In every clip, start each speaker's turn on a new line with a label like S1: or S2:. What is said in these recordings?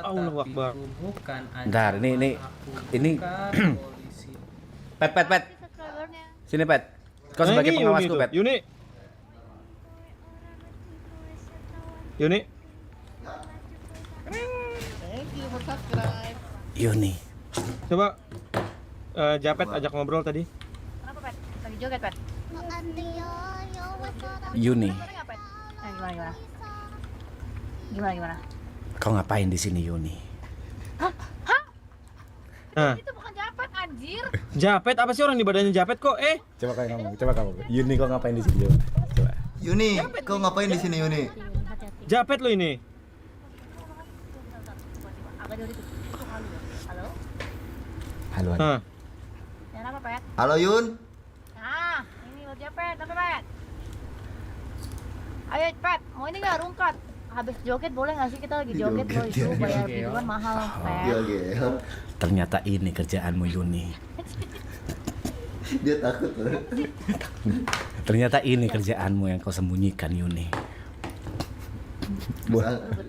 S1: Allahu Akbar.
S2: Bentar, ini Pet. Sini Pet. Kau sebagai
S1: ini
S2: pengawasku
S1: Yuni
S2: Pet.
S1: tuh. Yuni.
S2: Yuni.
S1: Coba Japet ajak ngobrol tadi.
S3: Kenapa, Pet? Lagi joget, Pet?
S2: Yuni.
S3: Gimana?
S2: Kau ngapain di sini Yuni?
S1: Nah,
S3: Itu bukan Japet, anjir.
S1: Japet apa sih orang di badannya Japet kok?
S2: Coba kamu. Yuni kau ngapain di sini? Coba.
S4: Yuni, kau ngapain di sini Yuni?
S1: Japet lo ini.
S3: Halo?
S2: Halo.
S1: Hah.
S3: Jangan apa, Pet?
S4: Halo Yun.
S3: Nah, ini buat Japet. Apa, Pet? Ayo, Pet. Mau ini nggak rungkat? Habis joget boleh nggak sih? Kita lagi joget loh, itu bayar videoan mahal, Pet.
S4: Iya.
S2: Ternyata ini kerjaanmu Yuni.
S4: Dia takut loh.
S2: Ternyata ini kerjaanmu yang kau sembunyikan Yuni.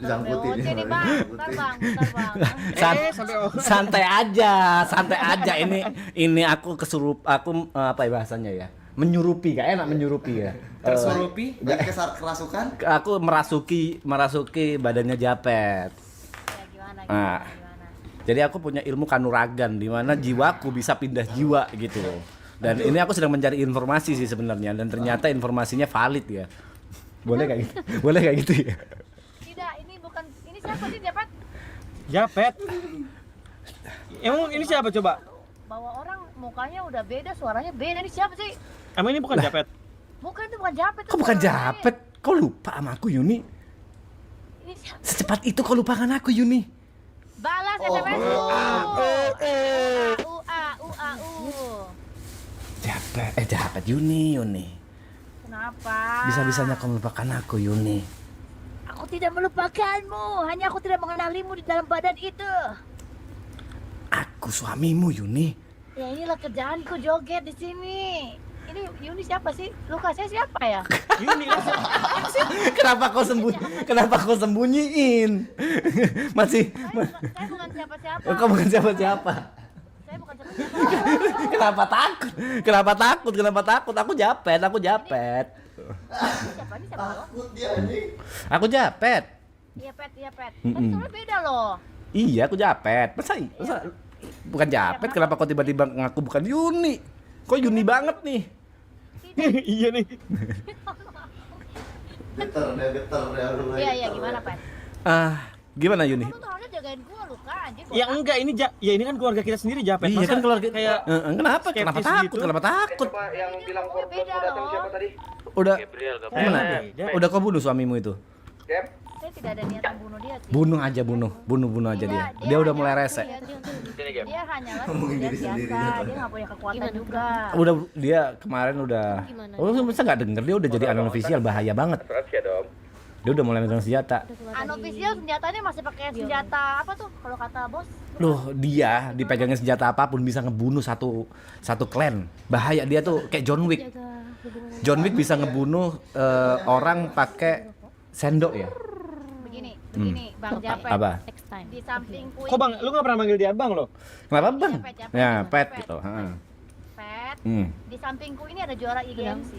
S4: Sangkutin
S3: Oke nih, Bang. Bentar, Bang.
S2: Santai aja. Ini aku apa ya bahasanya ya? Menyurupi, gak enak menyurupi ya.
S5: Tersurupi?
S4: Lagi kerasukan?
S2: Aku merasuki badannya Japet.
S3: Ya, gimana?
S2: Nah, jadi aku punya ilmu kanuragan di mana jiwaku bisa pindah jiwa gitu loh. Dan ini aku sedang mencari informasi sih sebenarnya dan ternyata informasinya valid ya. Boleh kayak gitu ya?
S3: Tidak, ini siapa sih, Japet?
S1: Japet. Emang ini siapa coba?
S3: Bawa orang mukanya udah beda, suaranya beda. Ini siapa sih?
S1: Emang ini bukan Japet?
S3: Bukan, itu bukan Japet.
S2: Kok bukan Japet? Kau lupa sama aku Yuni?
S3: Ini siapa?
S2: Secepat itu kau lupakan aku Yuni?
S3: Balas SMS
S2: Japet Yuni.
S3: Kenapa?
S2: Bisa-bisanya kau melupakan aku Yuni.
S3: Aku tidak melupakanmu, hanya aku tidak mengenalimu di dalam badan itu.
S2: Aku suamimu Yuni.
S3: Ya inilah kerjaanku, joget di sini. Ini Yuni siapa sih? Lukasnya siapa ya?
S1: Yuni lah.
S2: Kenapa kau sembunyiin? Masih
S3: Saya bukan siapa-siapa.
S2: kau bukan siapa-siapa.
S3: Saya bukan siapa-siapa.
S2: Kenapa takut? Aku Japet.
S3: Siapa ini siapa lo?
S4: Takut dia anjing.
S2: Aku Japet.
S3: Iya, Pet. Tapi soalnya beda loh.
S2: Iya, aku Japet. Masa bukan Japet? Kenapa kau tiba-tiba ngaku bukan Yuni? Kok Yuni banget nih?
S1: Iya nih.
S4: Getar dia lu.
S3: Iya, gimana, Pet?
S2: Gimana Yuni?
S3: Kamu tuh harusnya jagain gua, Luka, anjir.
S1: Ya enggak, ini kan keluarga kita sendiri Japet.
S2: Iya
S1: Masa
S2: kan keluarga
S1: kayak
S2: kenapa
S1: skeptis gitu?
S2: Kenapa takut?
S6: Coba yang bilang
S3: Ini
S6: korban
S3: beda
S6: mau datang
S3: loh.
S6: siapa tadi?
S2: Udah
S5: Gabriel.
S2: gimana? Udah kau bunuh suamimu itu?
S6: Gap?
S3: Saya tidak ada niatan bunuh dia sih.
S2: Bunuh aja dia. Dia udah mulai rese.
S5: Sini Gap.
S3: Dia hanyalah
S4: Ngomongin
S3: dia
S4: diri sendiri.
S3: biasa, dia nggak punya kekuatan juga.
S2: Dia kemarin udah. Masa nggak denger dia udah jadi unofficial, bahaya banget.
S6: Rahasia dong.
S2: Dia udah mulai megang senjata.
S3: Unofficial senjatanya masih pakai senjata apa tuh kalau kata bos?
S2: Loh, dia dipegangin senjata apapun bisa ngebunuh satu klan. Bahaya, dia tuh kayak John Wick. John Wick bisa ngebunuh orang pakai sendok ya.
S3: Begini, Bang Japet.
S2: Apa?
S3: Di sampingku
S1: Kok Bang, lu nggak pernah manggil dia Bang loh?
S2: Kenapa Bang?
S3: Japet,
S2: Ya, Pet
S3: Japet.
S2: gitu. Heeh.
S3: Pet.
S2: Hmm.
S3: Di sampingku ini ada juara IGMC.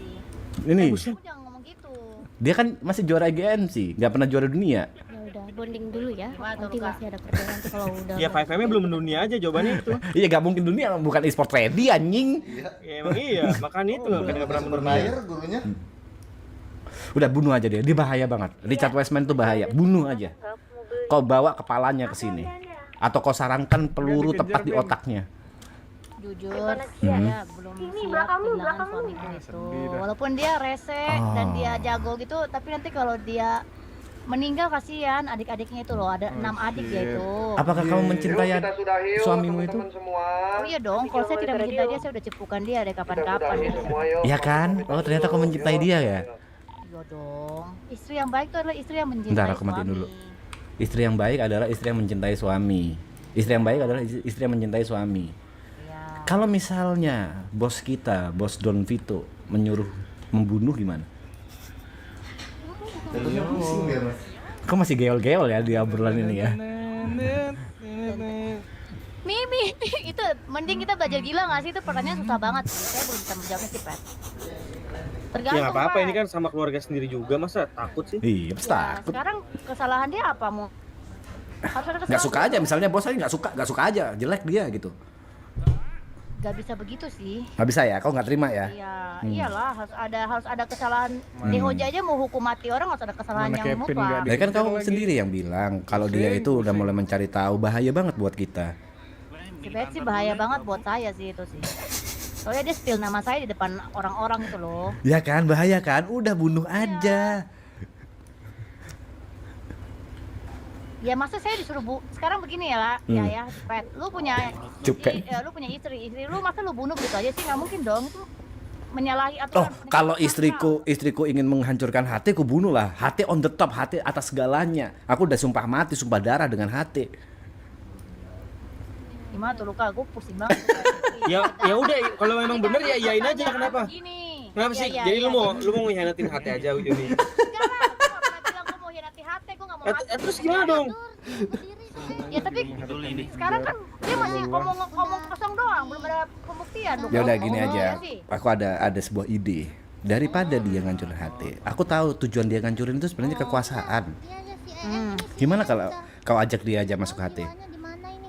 S2: Ini
S3: Kamu jangan ngomong gitu.
S2: dia kan masih juara IGMC, nggak pernah juara dunia.
S7: Ya udah, bonding dulu ya.
S3: Gimana tuh,
S7: Nanti
S3: Luka?
S7: masih ada kerjaan nanti kalau udah.
S1: Ya 5M-nya belum mendunia aja jawabannya itu.
S2: Iya, gak mungkin dunia, bukan e-sport ready anjing.
S1: Ya, emang iya, makanya itu kan nggak pernah mendunia.
S4: Berlayar gurunya.
S2: Udah bunuh aja dia bahaya banget. Richard Wiseman tuh bahaya, bunuh aja. Kau bawa kepalanya ke sini. Atau kau sarankan peluru tepat di otaknya.
S3: Jujur, saya belum siap kehilangan suamiku itu. Walaupun dia rese dan dia jago gitu, tapi nanti kalau dia meninggal kasihan adik-adiknya itu loh, ada 6 adik dia itu.
S2: Apakah kamu mencintai
S6: Kita sudah yuk,
S2: suamimu itu?
S6: teman-teman semua.
S3: Oh iya dong, kalau saya tidak mencintai dia, saya udah cepukan dia dari
S6: Kita
S3: kapan-kapan.
S6: sudahi semua yuk.
S2: Iya kan? Oh, ternyata kau mencintai dia ya?
S3: Iya dong. Istri yang baik itu adalah istri yang mencintai
S2: Bentar, aku matiin
S3: suami.
S2: dulu. Istri yang baik adalah istri yang mencintai suami. Istri yang baik adalah istri yang mencintai suami.
S3: Iya.
S2: Kalau misalnya bos kita, bos Don Vito menyuruh membunuh gimana?
S4: Jadinya pusing dia mas.
S2: Kok masih geol-geol ya di obrolan ini ya?
S3: Mimi, itu mending kita belajar gila nggak sih? Itu pertanyaan susah banget sih. Saya belum bisa menjawabnya sih, Pet. Tergantung,
S1: Ya nggak apa-apa,
S3: Pet.
S1: ini kan sama keluarga sendiri juga, masa takut sih?
S2: Iya, pasti
S3: Ya,
S2: takut.
S3: sekarang kesalahan dia apa, Mu? Harus ada
S2: Nggak suka
S3: kesalahan
S2: aja, misalnya bos aja nggak suka aja, jelek dia gitu.
S3: Gak bisa begitu sih.
S2: Nggak bisa ya, kau nggak terima ya?
S3: Iya, iyalah harus ada kesalahan. DOJ aja mau hukum mati orang harus ada kesalahan
S6: Mana
S3: yang
S6: Kevin
S3: mutlak.
S6: nggak
S2: Ya kan kau sendiri yang bilang kalau dia itu udah mulai mencari tahu, bahaya banget buat kita.
S3: Si Pet sih bahaya banget buat saya sih itu sih. Soalnya dia spill nama saya di depan orang-orang itu loh.
S2: Ya kan, bahaya kan? Udah bunuh aja.
S3: Ya masa saya disuruh sekarang begini ya, Pak. Ya, Pet. Lu punya
S2: Cepet.
S3: lu punya istri lu masa lu bunuh begitu aja sih? Nggak mungkin dong, itu menyalahi
S2: Oh,
S3: aturan.
S2: kalau istriku ingin menghancurkan hati, aku bunuh lah. Hati on the top, hati atas segalanya. Aku udah sumpah mati, sumpah darah dengan hati.
S3: Gimana tuh Luka? Gue pusing banget.
S1: Ya udah, kalau memang bener ya iyain aja, kenapa?
S3: Gini.
S1: Kenapa sih?
S3: Iya,
S1: Jadi
S3: iya,
S1: lu mau ngianatin hati aja Yuni.
S3: Enggak lah, gue gak pernah bilang gue mau hianati hati, gue gak mau mati.
S1: Terus gimana dong?
S3: Ya tapi sekarang kan dia masih ngomong kosong doang, belum ada pembuktian. Lu
S2: Ya udah
S3: ngomong,
S2: gini aja.
S3: ya sih?
S2: Aku ada sebuah ide. Daripada dia ngancurin hati, aku tahu tujuan dia ngancurin itu sebenarnya kekuasaan. Gimana kalau kau ajak dia aja masuk hati?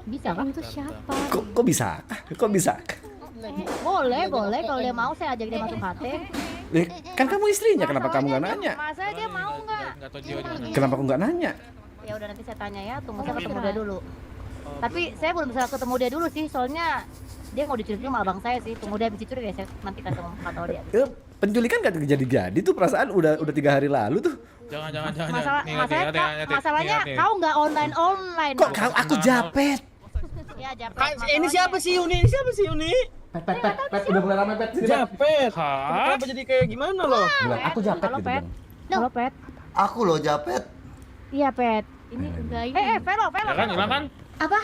S3: Bisa kan?
S7: Itu siapa?
S2: Kok bisa? Kok bisa?
S3: Boleh kalau dia mau saya ajak dia masuk hati.
S2: Kan kamu istrinya, kenapa kamu nggak nanya?
S3: Masa dia mau nggak?
S2: Kenapa aku nggak nanya?
S3: Ya udah nanti saya tanya ya, tunggu saya ketemu dia dulu. Tapi saya belum bisa ketemu dia dulu sih, soalnya dia mau dicuri sama abang saya sih. Tunggu dia habis dicuri ya, saya nanti kasih tahu dia.
S2: Penculikan kan jadi tuh perasaan udah 3 hari lalu tuh.
S6: Jangan.
S3: Masalahnya kau nggak online.
S2: Kok kau aku japet?
S3: Ya japet.
S1: Ini siapa sih Yuni?
S2: Pet, udah mulai ramai pet.
S1: Japet. Kenapa jadi kayak gimana loh?
S2: Bilang aku japet
S3: Halo,
S2: gitu
S3: Pet.
S2: bilang.
S3: Halo Pet.
S4: Aku loh Japet.
S3: Iya Pet. Ini
S7: Enggak ini.
S3: Velo.
S6: Ya kan, hilang kan?
S7: Apa?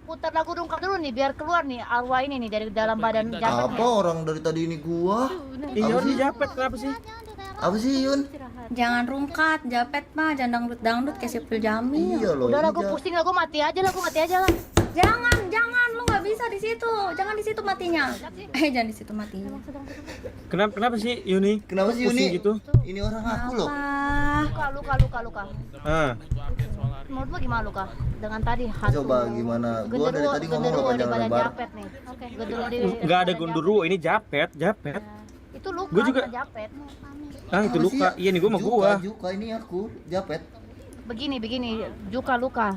S3: Putar lagu dungkak dulu nih biar keluar nih arwah ini nih dari dalam badan Japet.
S4: Apa orang dari tadi ini gua?
S1: Iya Yuni Japet, kenapa sih?
S4: Apa sih Yun?
S7: Jangan rungkat, japet mah, jangan dangdut kayak Sipil Jamil.
S4: Iya loh.
S3: Udah lah
S4: ini
S3: gue pusing lah, gue mati aja lah.
S7: Jangan, lu nggak bisa di situ. Jangan di situ matinya. Jangan di situ matinya.
S1: Kenapa sih Yuni?
S4: Kenapa sih
S1: Pusing
S4: Yuni?
S1: gitu?
S4: Ini orang aku loh.
S7: Apa?
S3: Luka.
S1: Ah,
S3: Menurut lu gimana Luka? Dengan tadi hantu.
S4: Coba gimana? Gua dari tadi ngomong
S3: genderuwo
S4: loh
S3: di
S4: jangan
S3: badan
S4: lebar.
S3: Japet nih. Genderuwo di
S1: nggak ada gondoruo, ini Japet.
S3: Itu Luka,
S1: Gua juga-
S3: bukan Japet.
S1: Ah, itu
S4: Apa
S1: Luka.
S4: sih?
S1: Iya nih, gua sama gua.
S4: Juka ini aku Japet.
S3: Begini, Luka.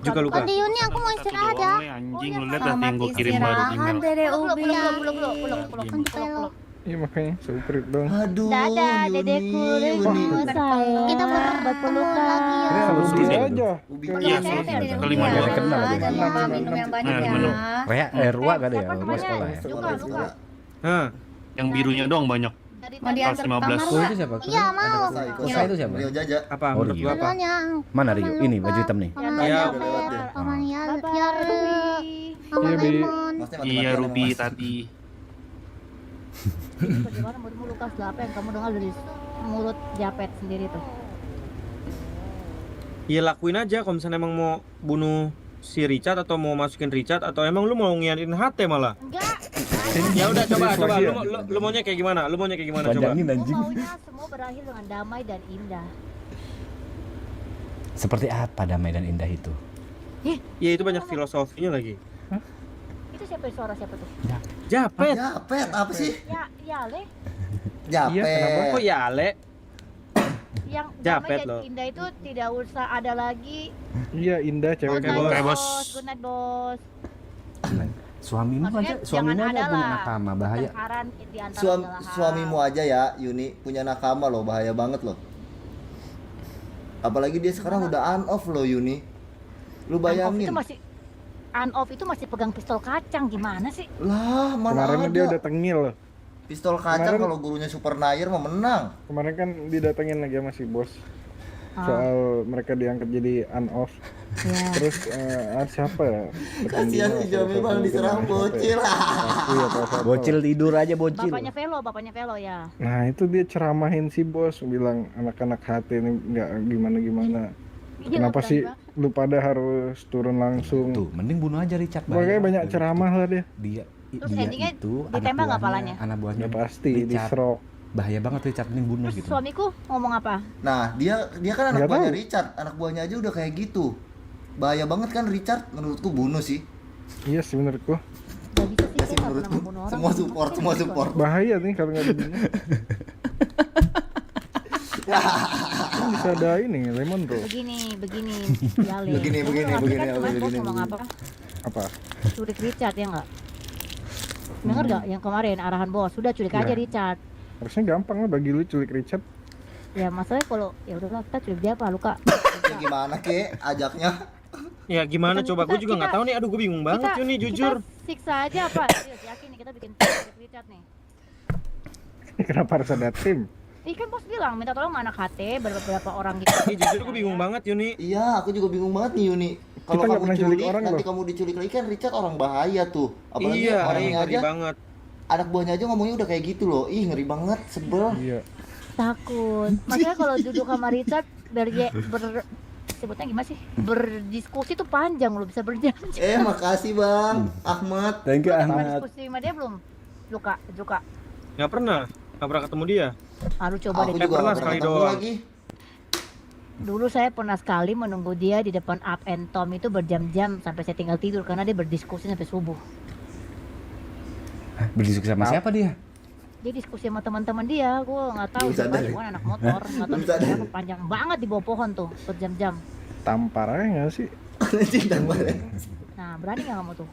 S1: Juga Luka.
S7: Di Yuni aku mau istirahat ya.
S6: Anjing, lu liat
S7: Selamat
S6: yang gua kirim baru
S7: istirahat,
S6: email.
S7: Dede Ubi.
S3: Peluk.
S6: Iya makanya suprit dong.
S4: Aduh,
S3: Dadah,
S4: Yuni,
S3: dedekku.
S4: Yuni.
S7: Kita berpelukan lagi ya.
S6: Suruh aja.
S4: Ubi
S6: Iya,
S4: Ubi.
S6: suruh kelima
S7: Ya,
S6: dulu.
S2: kenal lagi.
S7: jangan lupa minum yang banyak
S6: Nah,
S7: ya.
S6: minum.
S2: Rua gak ada ya?
S3: Siapa
S2: Mau
S3: namanya?
S2: sekolah ya?
S3: Luka.
S1: Hah,
S6: Yang birunya doang banyak.
S7: Mau diantar ke
S6: 15.
S7: kamar
S2: Oh
S7: nggak?
S2: itu siapa?
S7: Iya mau.
S2: Kosa itu siapa?
S4: Rio Jaja.
S1: apa?
S2: Oh,
S1: Menurut
S2: Rio.
S1: gua apa?
S7: Duluan ya.
S2: Mana Rio? Ini baju hitam nih.
S7: Paman
S1: Iya,
S7: Japet,
S4: udah lewat deh.
S7: Paman
S3: Bye-bye.
S7: Paman
S6: Iya, Bi.
S7: Lemon.
S4: Maksudnya
S6: Iya,
S4: mati-matian
S6: Ruby
S4: emang, Mas.
S6: tadi.
S3: Bagaimana menurutmu Lukas? Apa yang kamu dengar dari mulut Japet sendiri tuh?
S1: Ya lakuin aja kalau misalnya emang mau bunuh si Richard atau mau masukin Richard atau emang lu mau ngianin HT malah.
S3: Enggak.
S1: Ya udah coba lu maunya kayak gimana? Lu maunya kayak gimana coba?
S2: Panjangin
S3: Gue
S2: anjing.
S3: maunya semua berakhir dengan damai dan indah.
S2: Seperti apa damai dan indah itu?
S1: Ya itu banyak filosofinya lagi.
S3: Itu siapa suara siapa tuh?
S1: Japet.
S4: Japet apa sih?
S3: Ya Le.
S4: Japet.
S1: Kok ya Ale?
S3: Yang
S1: Japet
S3: damai
S1: loh.
S3: dan indah itu tidak usah ada lagi.
S6: Iya, indah cewek
S3: Good
S6: kayak
S3: night,
S6: bos.
S3: Good night, bos.
S2: Suamimu
S3: Maksudnya
S2: aja, suamimu
S3: jangan
S2: aja
S3: ada
S2: punya
S3: lah
S2: nakama, bahaya.
S3: pertengkaran di antara
S4: Suam,
S3: segala hal.
S4: suamimu aja ya, Yuni punya nakama loh, bahaya banget loh. Apalagi dia sekarang udah on off loh, Yuni. Lu bayangin.
S3: On off itu masih pegang pistol kacang, gimana sih?
S4: Lah, mana
S6: Kemarin
S4: ada.
S6: dia udah tengil loh.
S4: Pistol kacang
S6: Kemarin-
S4: kalau gurunya Super Nair mah menang.
S6: Kemarin kan didatengin lagi sama si bos. Soal mereka diangkat jadi on off.
S3: Ya.
S6: Terus siapa ya?
S4: Kasihan si Jami bang diserang bocil.
S2: Bocil tidur aja bocil.
S3: Bapaknya Velo ya.
S6: Nah itu dia ceramahin si bos, bilang anak-anak hati ini nggak gimana-gimana.
S3: Gila,
S6: Kenapa
S3: berani
S6: sih
S3: banget.
S6: lu pada harus turun langsung?
S2: Tuh, mending bunuh aja Richard.
S6: Makanya banyak
S2: Dari
S6: ceramah lah dia.
S3: Terus
S2: dia
S3: endingnya
S2: itu
S3: ditembak nggak palanya?
S2: anak buahnya
S6: Ya pasti di
S2: Richard.
S6: serok.
S2: Bahaya banget Richard, mending bunuh
S3: Terus
S2: gitu.
S3: suamiku ngomong apa?
S4: Nah, dia kan anak
S6: Nggak
S4: buahnya
S6: tahu.
S4: Richard, anak buahnya aja udah kayak gitu. Bahaya banget kan Richard, menurutku bunuh sih.
S6: Iya sih menurutku.
S3: Gak bisa sih,
S4: Ya
S3: gue
S4: sih
S3: nggak pernah
S4: menurutku.
S3: membunuh orang.
S4: Semua support, semua
S3: Maksudnya
S4: support.
S6: Bahaya nih kalau nggak dibunuh. Kan bisa ada ini lemon tuh.
S3: begini Yale.
S4: Begini,
S3: Lu ngerti
S4: begini,
S3: kan kemarin bos
S4: begini,
S3: ngomong
S4: begini.
S3: apa?
S6: Apa?
S3: Culik Richard ya nggak? Dengar nggak yang kemarin arahan bos? Sudah culik
S6: Iya.
S3: aja Richard.
S6: Harusnya gampang lah bagi lu culik Richard.
S3: Ya masalahnya kalau ya udahlah kita culik dia apa luka.
S4: Ya gimana ke ajaknya?
S1: Ya gimana
S3: Kita-
S1: coba, gue
S3: kita-
S1: juga nggak
S3: kita-
S1: tahu nih. Aduh, gue bingung banget Yuni, jujur.
S3: Kita siksa aja apa? Serius, yakin nih kita bikin culik Richard nih.
S6: Kenapa harus ada tim?
S3: Kan bos bilang minta tolong sama anak HT beberapa orang gitu.
S1: Jujur gue bingung banget Yuni.
S4: Iya, aku juga bingung banget nih Yuni. Kalau
S6: Kita nggak
S4: kamu
S6: pernah culik
S4: culik,
S6: orang
S4: nanti
S6: loh.
S4: kamu diculik lagi kan Richard orang bahaya tuh. Apalagi
S1: Iya,
S4: orangnya
S1: ngeri
S4: aja,
S1: banget.
S4: anak buahnya aja ngomongnya udah kayak gitu loh. Ih, ngeri banget, sebel.
S6: Iya.
S3: Takut. Makanya kalau duduk sama Richard sebutnya gimana sih? Berdiskusi tuh panjang loh, bisa berjam.
S4: Makasih Bang Ahmad.
S2: Thank you
S3: Pernah
S2: Ahmad.
S3: diskusi sama dia belum? Luka.
S1: Nggak pernah ketemu dia.
S3: Harus coba
S4: Aku
S3: deh.
S4: juga
S1: pernah
S4: nggak
S1: sekali
S4: ketemu
S1: doang.
S4: lagi.
S3: Dulu saya pernah sekali menunggu dia di depan Up and Tom itu berjam-jam sampai saya tinggal tidur karena dia berdiskusi sampai subuh.
S2: Hah, berdiskusi sama siapa dia?
S3: Dia diskusi sama teman-teman dia, gue nggak tahu
S4: Belum sadar
S3: siapa,
S4: ya?
S3: bukan anak motor, nggak tahu
S4: Belum sadar.
S3: siapa, panjang banget di bawah pohon tuh berjam-jam.
S6: Tampar aja nggak sih?
S4: Cinta banget.
S3: Nah berani nggak kamu tuh?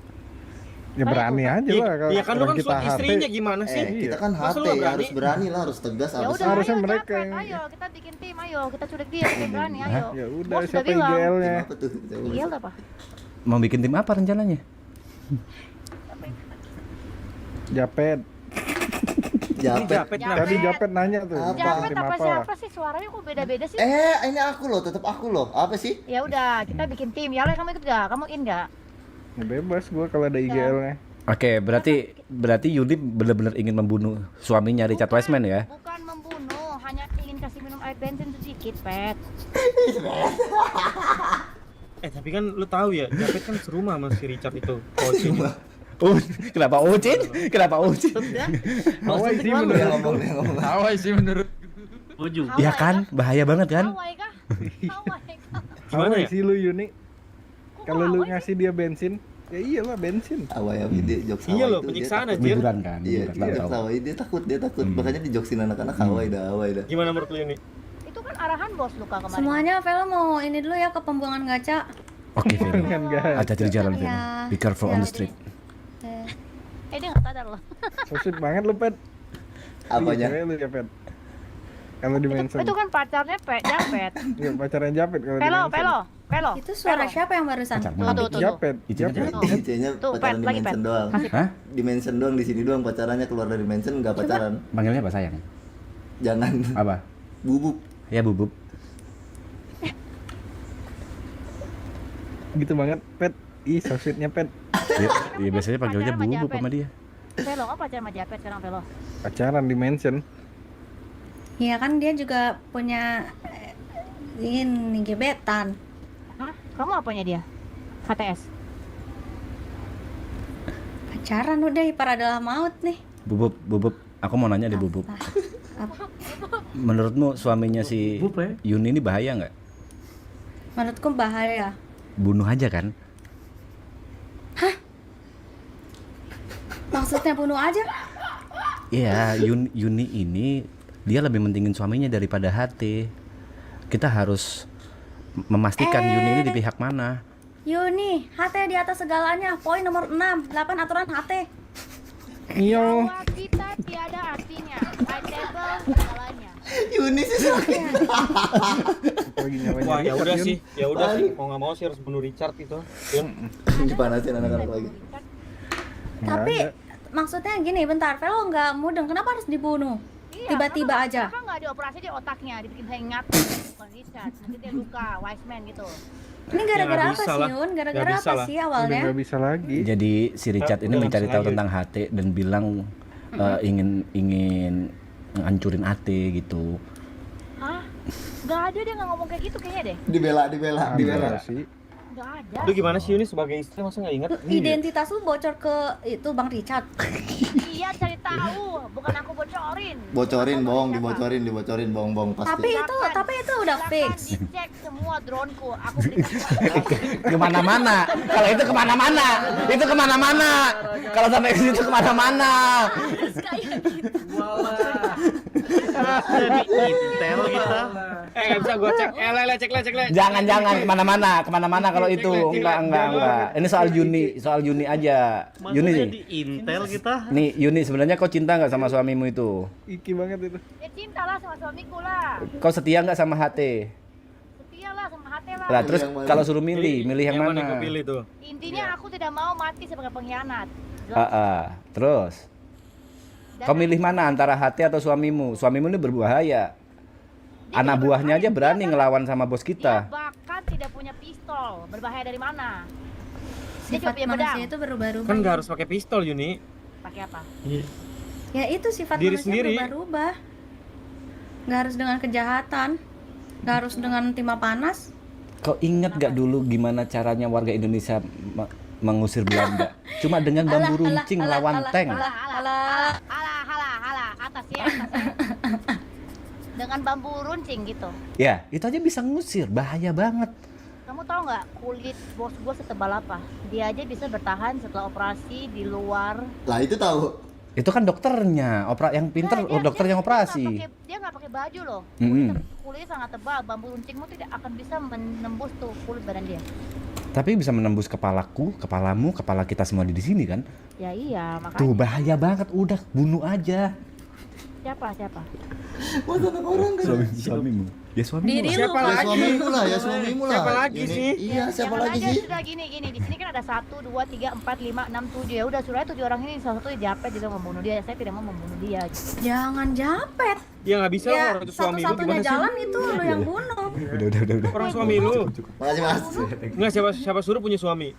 S6: Ya
S3: Kayak
S6: berani
S3: itu.
S6: aja lah kalau
S1: Iya kan lu
S6: orang
S1: kan
S6: kita
S1: suami istrinya
S6: hati.
S1: gimana sih?
S4: Kita kan
S1: Masa
S4: HT
S1: lu nggak berani?
S4: harus berani lah, harus tegas,
S3: Ya
S4: harus
S3: udah,
S6: Harusnya
S3: ayo
S6: mereka
S3: Japet,
S6: yang-
S3: ayo kita bikin tim, ayo kita culik dia, bikin berani, ayo.
S6: Ya udah
S3: Bos
S6: siapa
S3: bilang.
S6: IGL-nya?
S4: Apa tuh? Coba.
S3: Iya apa?
S2: Mau bikin tim apa rencananya?
S6: Japet.
S4: Japet.
S1: Japet lah.
S6: Tadi Japet nanya tuh.
S4: Apa?
S3: Japet
S6: tim
S3: apa siapa sih, suaranya kok beda-beda sih?
S4: Ini aku loh, tetap aku loh. Apa sih?
S3: Ya udah, kita bikin tim. Ya Le, kamu ikut gak? Kamu in gak?
S6: Ya bebas gua kalau ada IGL-nya.
S2: Oke, berarti Yudi benar-benar ingin membunuh suaminya Richard Wiseman ya?
S3: Bukan membunuh, hanya ingin kasih minum air bensin sedikit, Pet.
S1: Tapi kan lu tahu ya, Japet kan serumah sama si Richard itu. Coachnya.
S2: Oh, kenapa Ocin? Kenapa Ocin?
S6: Hawaii sih
S4: Dia
S6: menurut
S4: ngomong, dia ngomong.
S5: Hawaii sih menurut
S2: Ya kan, bahaya banget kan?
S3: Hawaii kah? Hawaii kah?
S1: Gimana
S6: Hawaii
S1: ya?
S6: sih lu Yuni.
S3: Kok
S6: Kalau lu
S3: Hawaii sih?
S6: ngasih dia bensin, ya iyalah bensin.
S4: Hawaii dia jokes
S1: Iya
S4: Hawaii
S1: loh,
S4: itu,
S1: penyiksaan
S4: dia
S1: aja.
S2: Liburan kan?
S4: Iya,
S2: liburan,
S4: dia
S2: tahu.
S4: jokes Hawaii, dia takut. Makanya dijoksin anak-anak Hawaii dah.
S1: Gimana menurut lu ini?
S3: Itu kan arahan bos Luka kemarin.
S7: Semuanya Velo mau ini dulu ya ke pembuangan gacha.
S2: Oke, Vero.
S6: Kan guys.
S2: Hati-hati di jalan, Vero.
S7: Iya.
S2: Be careful on the street.
S3: Dia nggak sadar loh.
S6: So sweet banget lu, Pet.
S4: Apanya?
S6: Cewek lu ya, Pet. Kalau di mention.
S3: Itu kan pacarnya Japet.
S6: Iya, pacaran Japet kalau di
S3: Pelo,
S6: mention.
S3: Pelo.
S7: Itu suara
S3: Pelo.
S7: siapa yang barusan?
S2: Pacar
S3: Tuh, tuh, tuh.
S6: Japet.
S2: Itu
S6: Japet.
S2: aja.
S4: Icenya
S3: Tuh,
S4: pacaran
S3: Pet,
S4: di
S3: lagi,
S4: mention
S3: Pet.
S4: doang.
S2: Hah?
S4: Di mention doang, di sini doang pacarannya, keluar dari mention nggak pacaran.
S2: Panggilnya apa sayang?
S4: Jangan
S2: Apa?
S4: bubuk.
S2: Ya bubuk.
S6: Gitu banget, Pet. Ih, so sweetnya, Pet.
S2: Iya biasanya panggilnya
S3: Pacaran sama
S2: bubuk
S3: Japet.
S2: sama dia.
S3: Pelo, apa pacar sama Japet sekarang Pelo?
S6: Pacaran di mention.
S7: Iya kan dia juga punya ini gebetan.
S3: Hah? Kamu apanya dia? HTS?
S7: Pacaran udah ipar adalah maut nih.
S2: Bubuk. Aku mau nanya deh bubuk.
S7: Apa?
S2: Menurutmu suaminya si Yuni ini bahaya nggak?
S7: Menurutku bahaya.
S2: Bunuh aja kan?
S7: Maksudnya bunuh aja?
S2: Iya, Yuni ini dia lebih mentingin suaminya daripada HT. Kita harus memastikan Yuni ini di pihak mana.
S7: Yuni, HT di atas segalanya. Poin nomor 6, 8 aturan HT.
S6: Iya.
S3: Nyawa kita tiada artinya. Valuable segalanya.
S4: Yuni sih sakit.
S6: Lagi nyawanya.
S1: Wah, ya
S6: Richard,
S1: udah
S6: Yun.
S1: sih. Ya udah sih, mau nggak mau sih harus bunuh Richard itu. Yun.
S4: Dipanasin anak-anak lagi.
S6: Nggak
S7: Tapi
S6: ada.
S7: maksudnya gini, bentar, Velo nggak mudeng. Kenapa harus dibunuh?
S3: Iya,
S7: Tiba-tiba
S3: kenapa-
S7: aja.
S3: Kenapa nggak dioperasi di otaknya, dibikin hangat, bukan Richard, nanti dia luka, Wiseman gitu.
S7: Ini gara-gara
S1: Ya, nggak
S7: apa
S1: bisa
S7: sih,
S1: lah.
S7: Yun? Gara-gara
S1: Nggak bisa
S7: apa
S1: lah.
S7: sih
S6: Udah
S7: awalnya?
S6: nggak bisa lagi.
S2: Jadi si Richard ini
S1: Udah
S2: mencari
S1: langsung
S2: tahu
S1: aja.
S2: tentang HT dan bilang ingin ngancurin AT gitu.
S3: Hah? Nggak ada, dia nggak ngomong kayak gitu kayaknya deh.
S4: Dibela.
S6: Ada sih.
S3: Nggak ada.
S1: Lu gimana sih Yuni sebagai istri masa nggak inget?
S7: Identitas lu bocor ke itu Bang Richard.
S3: Iya, cari tahu, bukan aku bocorin.
S4: Bocorin,
S3: Nggak tahu
S4: bohong,
S3: siapa.
S4: dibocorin, bohong pasti.
S7: Tapi itu udah
S3: Silakan
S7: fix.
S3: dicek semua droneku, aku berikan.
S2: Kemana-mana. Kalau itu kemana-mana. Itu kemana-mana. Kalau sampai ke situ kemana-mana.
S5: Jadi intel kita.
S1: Nggak bisa gua cek. Cek le.
S2: Jangan kemana-mana kalau itu. Enggak. Ini soal Yuni aja. Yuni nih.
S5: Jadi intel kita.
S2: Nih Yuni, sebenarnya kau cinta nggak sama suamimu itu?
S6: Iki banget itu.
S3: Ya cintalah sama suamiku lah.
S2: Kau setia nggak sama HT?
S3: Setia lah sama hati lah.
S2: Lah terus
S4: yang mana?
S2: kalau suruh milih yang
S1: Yang
S2: mana?
S1: kau pilih tuh?
S3: Intinya aku tidak mau mati sebagai pengkhianat.
S2: Terus
S3: Dan
S2: kau milih mana antara HT atau suamimu? Suamimu ini berbahaya.
S3: dia
S2: Anak
S3: tidak
S2: buahnya aja
S3: berbahaya,
S2: berani
S3: dia
S2: ngelawan sama bos
S3: Dia
S2: kita.
S3: bahkan tidak punya pistol. Berbahaya dari mana? Dia cuma
S7: Sifat
S3: punya pedang.
S7: manusia itu berubah-ubah.
S1: Kan nggak harus pakai pistol Yuni.
S3: Pakai apa?
S7: Ya itu sifat
S1: Diri
S7: manusia
S1: sendiri.
S7: berubah-ubah. Nggak harus dengan kejahatan, nggak harus dengan timah panas.
S2: Kau ingat gak dulu gimana caranya warga Indonesia mengusir Belanda? Cuma dengan bambu runcing lawan tank.
S3: Alah, atas ya. Dengan bambu runcing gitu.
S2: Ya, itu aja bisa ngusir. Bahaya banget.
S3: Kamu tahu nggak kulit bos gua setebal apa? Dia aja bisa bertahan setelah operasi di luar.
S4: Lah itu tahu.
S2: Itu kan dokternya, yang pinter,
S3: Nah,
S2: dokter yang operasi.
S3: Dia nggak pakai baju loh.
S2: Mm-mm.
S3: Kulitnya sangat tebal. Bambu runcingmu tidak akan bisa menembus tuh kulit badan dia.
S2: Tapi bisa menembus kepalaku, kepalamu, kepala kita semua di sini kan?
S3: Ya iya, makanya.
S2: Tuh bahaya banget, udah bunuh aja.
S3: Siapa?
S4: Masa anak orang kan?
S2: Suamimu. Ya suamimu.
S7: Diri lu
S1: Siapa
S7: kan.
S1: lagi?
S4: Suamimu lah, ya suamimu lah.
S1: Siapa lagi
S4: Ini.
S1: sih?
S4: Iya, siapa
S3: Jangan
S4: lagi
S3: aja
S4: sih?
S3: sudah gini. Di sini kan ada 1, 2, 3, 4, 5, 6, 7. Ya udah sudah 7 orang ini salah satu japet juga membunuh dia. Saya tidak mau membunuh dia.
S7: Jangan japet.
S1: Ya nggak bisa
S7: Ya,
S1: orang itu suami lu
S7: satu-satunya
S1: gimana sih?
S7: jalan itu lu yang bunuh.
S2: Udah.
S1: Orang suami lu.
S4: Makasih Mas.
S1: Nggak siapa suruh punya suami.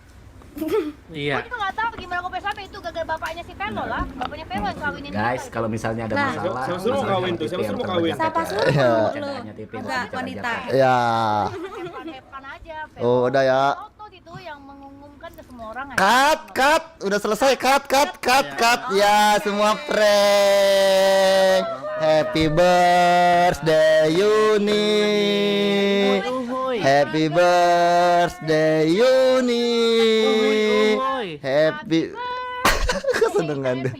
S5: Iya.
S3: Gue juga nggak tahu gimana gue sampai itu gagal bapaknya si Velo lah. Bapaknya Velo yang kawinin
S2: Guys,
S3: kita.
S2: kalau misalnya ada
S7: Nah.
S2: masalah,
S1: Siapa suruh mau kawin tuh? Siapa suruh mau kawin?
S7: Siapa suruh
S4: Iya.
S7: lu? Enggak, wanita.
S4: Ya.
S3: Hepan aja. Velo.
S4: Oh, udah ya.
S3: Auto itu yang mengumumkan ke semua orang.
S4: Cut. Udah selesai. Cut. Ya, semua prank. Happy birthday Yuni. Happy birthday Yuni. Happy. Kesenengan deh.